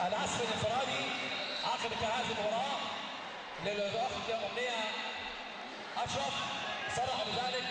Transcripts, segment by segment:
العزف الانفرادي عقب انتهاء هذه المباراه للاخ امنيه اشرف صرح بذلك.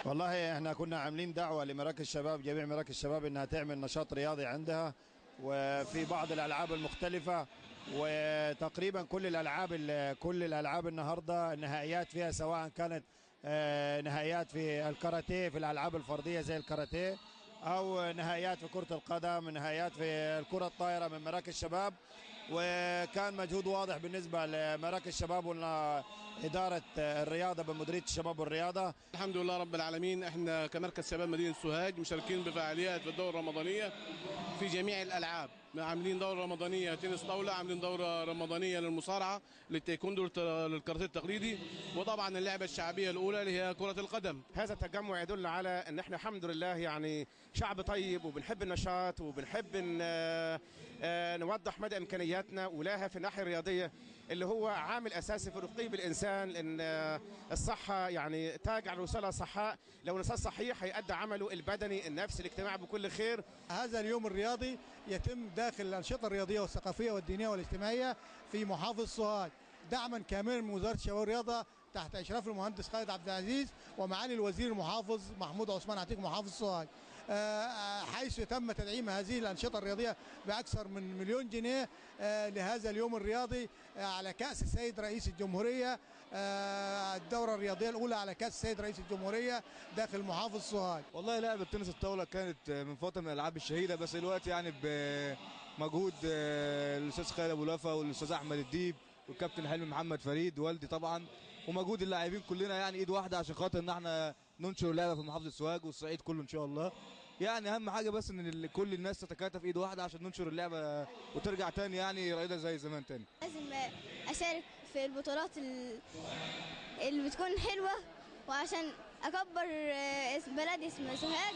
والله احنا كنا عاملين دعوه لمراكز الشباب، جميع مراكز الشباب، انها تعمل نشاط رياضي عندها وفي بعض الالعاب المختلفه، وتقريبا كل الالعاب النهارده النهائيات فيها، سواء كانت نهائيات في الكاراتيه في الالعاب الفرديه زي الكاراتيه، او نهائيات في كره القدم، نهائيات في الكره الطايره من مراكز الشباب. وكان مجهود واضح بالنسبه لمراكز الشباب وإدارة الرياضة بمديرية الشباب والرياضة. الحمد لله رب العالمين، احنا كمركز شباب مدينة سوهاج مشاركين بفعاليات في الدورة الرمضانية في جميع الألعاب. عاملين دورة رمضانية تنس طاولة، عاملين دورة رمضانية للمصارعة، للتايكوندو، للكاراتيه التقليدي، وطبعا اللعبة الشعبية الأولى اللي هي كرة القدم. هذا التجمع يدل على ان احنا الحمد لله يعني شعب طيب وبنحب النشاط وبنحب نوضح مدى امكانياتنا ولها في الناحية الرياضية اللي هو عامل اساسي في رقي بالانسان، لان الصحه يعني تاج على الوصول صحاء، لو الانسان صحيح هيأدي عمله البدني النفسي الاجتماعي بكل خير. هذا اليوم الرياضي يتم داخل الانشطه الرياضيه والثقافيه والدينيه والاجتماعيه في محافظه سوهاج، دعما كاملا من وزاره الشباب والرياضه تحت اشراف المهندس خالد عبد العزيز ومعالي الوزير المحافظ محمود عثمان عتيق محافظ سوهاج، حيث تم تدعيم هذه الأنشطة الرياضية بأكثر من 1,000,000 جنيه لهذا اليوم الرياضي على كأس السيد رئيس الجمهورية، الدورة الرياضية الأولى على كأس السيد رئيس الجمهورية داخل محافظ سوهاج. والله لعبة تنس الطاولة كانت من فترة من الألعاب الشهيرة، بس دلوقتي يعني بمجهود الأستاذ خالد أبو لفا والأستاذ أحمد الديب والكابتن حلمي محمد فريد والدي طبعا، ومجهود اللاعبين كلنا يعني ايد واحده عشان خاطر ان احنا ننشر اللعبه في محافظه سوهاج والصعيد كله ان شاء الله. يعني اهم حاجه بس ان كل الناس تتكاتف ايد واحده عشان ننشر اللعبه وترجع تاني يعني رائده زي زمان تاني. لازم اشارك في البطولات اللي بتكون حلوه، وعشان اكبر بلدي اسمها سوهاج،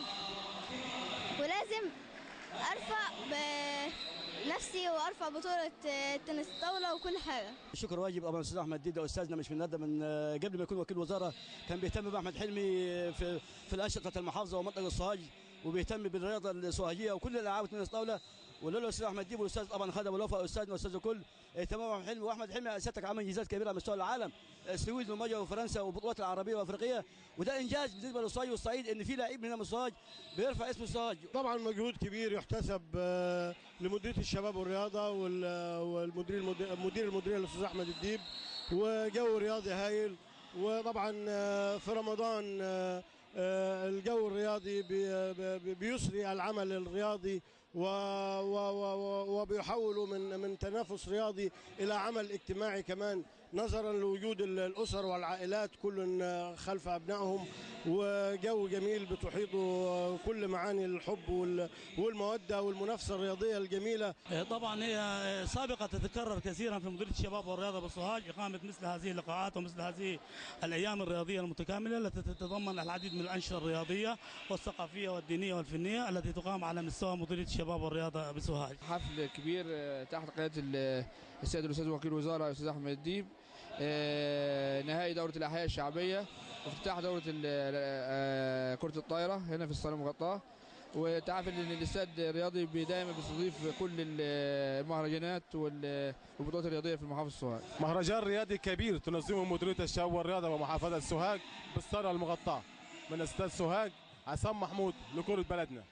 ولازم ارفع نفسي وارفع بطوله تنس الطاوله وكل حاجه. الشكر واجب طبعا الاستاذ احمد ديده استاذنا مش من ندى، من قبل ما يكون وكيل وزاره كان بيهتم باحمد حلمي في الانشطه المحافظه ومنطقه السوهاج، وبيهتم بالرياضه السوهاجيه وكل الالعاب تنس الطاوله. ولولا الاستاذ احمد ديب والاستاذ طبعا خالد ابو لوفا استاذنا واستاذ الكل اهتمام باحمد حلمي. واحمد حلمي سيادتك عمل انجازات كبيره على مستوى العالم، السويد والمجر وفرنسا والبطولات العربيه والافريقيه، وده انجاز بالنسبه للسوهاج والصعيد ان في لعيب من السوهاج بيرفع اسم السوهاج. طبعا مجهود كبير يحتسب لمديريه الشباب والرياضه المدير الاستاذ احمد الديب، وجو رياضي هايل. وطبعا في رمضان الجو الرياضي بيسري العمل الرياضي وبيحولوا من تنافس رياضي الى عمل اجتماعي كمان، نظرا لوجود الاسر والعائلات كل خلف ابنائهم، وجو جميل بتحيطه كل معاني الحب والموده والمنافسه الرياضيه الجميله. طبعا هي سابقه تتكرر كثيرا في مديريه الشباب والرياضه بالسوهاج اقامه مثل هذه اللقاءات ومثل هذه الايام الرياضيه المتكامله التي تتضمن العديد من الانشطه الرياضيه والثقافيه والدينيه والفنيه التي تقام على مستوى مديريه الشباب والرياضه بسوهاج. حفل كبير تحت قياده السيد الاستاذ وكيل الوزاره الاستاذ احمد الديب، نهائي دوره الاحياء الشعبيه وافتتاح دوره كره الطايره هنا في الصاله المغطاه. وتعرف ان الاستاد الرياضي دايما بيستضيف كل المهرجانات والبطولات الرياضيه في محافظه سوهاج. مهرجان رياضي كبير تنظمه مديريه الشباب والرياضه ومحافظه سوهاج بالصاله المغطاه من استاد سوهاج عصام محمود لكره بلدنا.